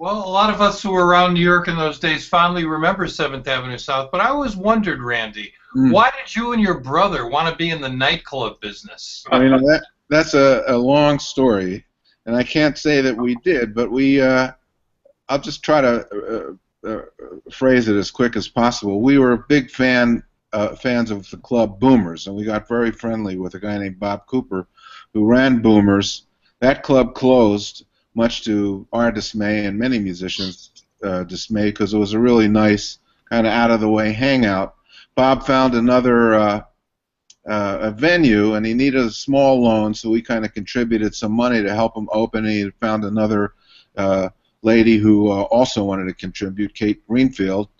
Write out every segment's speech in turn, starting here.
Well, a lot of us who were around New York in those days fondly remember 7th Avenue South, but I always wondered, Randy, why did you and your brother want to be in the nightclub business? Well, that's a long story, and I can't say that we did, but I'll just try to phrase it as quick as possible. We were big fans of the club Boomers, and we got very friendly with a guy named Bob Cooper who ran Boomers. That club closed, much to our dismay and many musicians' dismay, because it was a really nice, kind of out-of-the-way hangout. Bob found another a venue, and he needed a small loan, so we kind of contributed some money to help him open. He found another lady who also wanted to contribute, Kate Greenfield,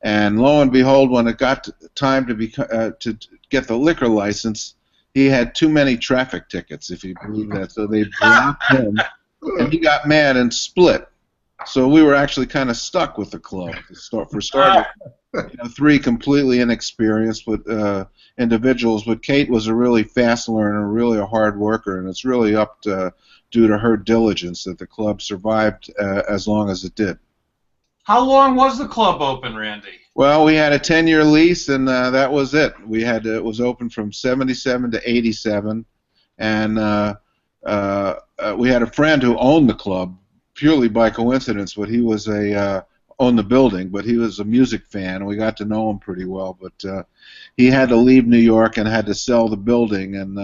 and lo and behold, when it got time to get the liquor license, he had too many traffic tickets, if you believe that, so they blocked him, and he got mad and split. So we were actually kind of stuck with the club for starters. Three completely inexperienced individuals, but Kate was a really fast learner, really a hard worker, and it's really due to her diligence that the club survived as long as it did. How long was the club open, Randy? Well, we had a 10-year lease, and that was it. It was open from 77 to 87, and we had a friend who owned the club purely by coincidence, but he was owned the building, but he was a music fan, and we got to know him pretty well. But he had to leave New York and had to sell the building, and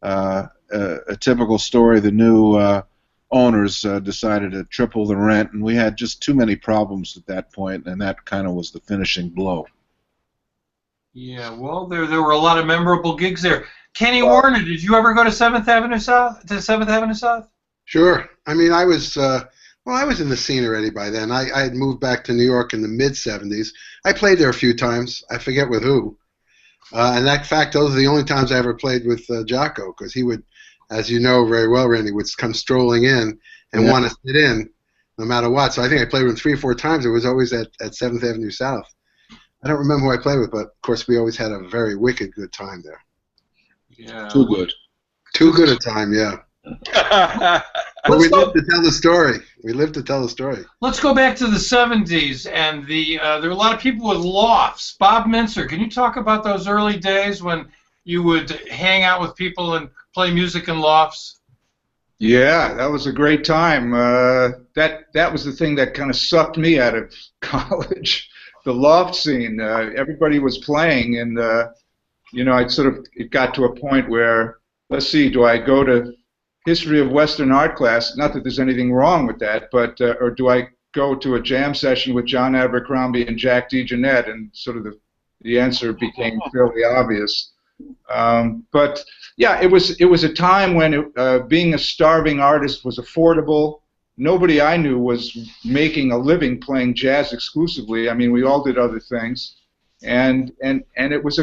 a typical story, the new owners decided to triple the rent, and we had just too many problems at that point, and that kind of was the finishing blow. Yeah, well, there were a lot of memorable gigs there. Kenny Warner, did you ever go to 7th Avenue South? Sure. I mean, I was in the scene already by then. I had moved back to New York in the mid-'70s. I played there a few times. I forget with who. And in fact, those are the only times I ever played with Jocko, because he would, as you know very well, Randy, would come strolling in and want to sit in no matter what. So I think I played with him 3 or 4 times. It was always at 7th Avenue South. I don't remember who I played with, but of course we always had a very wicked good time there. Yeah. Too good. Too good a time, yeah. But we lived to tell the story. Let's go back to the 70s, and there were a lot of people with lofts. Bob Mincer, can you talk about those early days when you would hang out with people and play music in lofts? Yeah, that was a great time. That was the thing that kind of sucked me out of college. The loft scene. Everybody was playing, and it got to a point where, let's see, do I go to history of Western art class? Not that there's anything wrong with that, but or do I go to a jam session with John Abercrombie and Jack DeJohnette? And sort of the answer became fairly obvious. But yeah, it was a time when being a starving artist was affordable. Nobody I knew was making a living playing jazz exclusively. I mean, we all did other things, and it was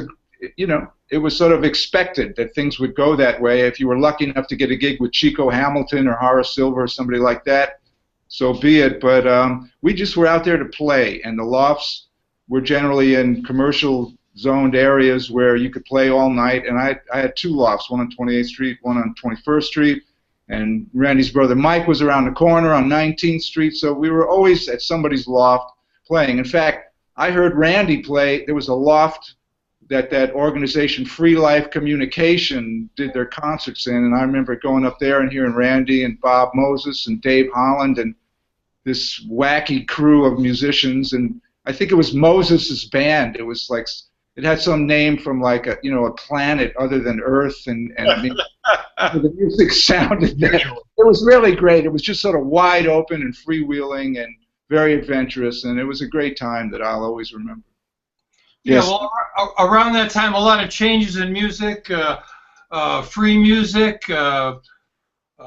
it was sort of expected that things would go that way. If you were lucky enough to get a gig with Chico Hamilton or Horace Silver or somebody like that, so be it. But we just were out there to play, and the lofts were generally in commercial zoned areas where you could play all night. And I had 2 lofts, one on 28th Street, one on 21st Street, and Randy's brother Mike was around the corner on 19th Street, so we were always at somebody's loft playing. In fact, I heard Randy play. There was a loft that organization Free Life Communication did their concerts in, and I remember going up there and hearing Randy and Bob Moses and Dave Holland and this wacky crew of musicians, and I think it was Moses's band. It was like, it had some name from like a planet other than Earth, and I mean the music sounded there. It was really great. It was just sort of wide open and freewheeling and very adventurous, and it was a great time that I'll always remember. Yeah, well, around that time, a lot of changes in music, free music,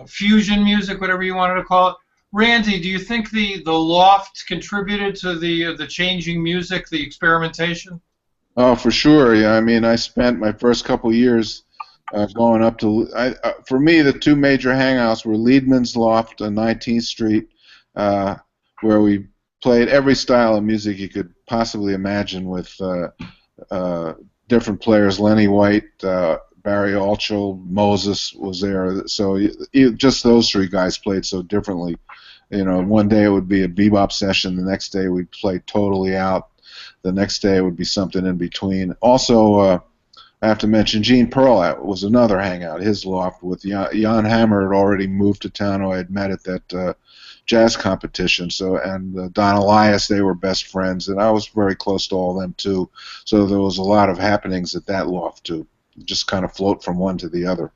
fusion music, whatever you wanted to call it. Randy, do you think the loft contributed to the changing music, the experimentation? Oh, for sure. Yeah, I mean, I spent my first couple years going up to. For me, the 2 major hangouts were Liedman's Loft on 19th Street, where we played every style of music you could possibly imagine with different players. Lenny White, Barry Altschul, Moses was there. So just those 3 guys played so differently. You know, one day it would be a bebop session, the next day we'd play totally out, the next day it would be something in between. Also, I have to mention Gene Perlat was another hangout, his loft with Jan Hammer had already moved to town, who I had met at that jazz competition. So, and Don Elias, they were best friends, and I was very close to all of them too. So there was a lot of happenings at that loft too. Just kind of float from one to the other.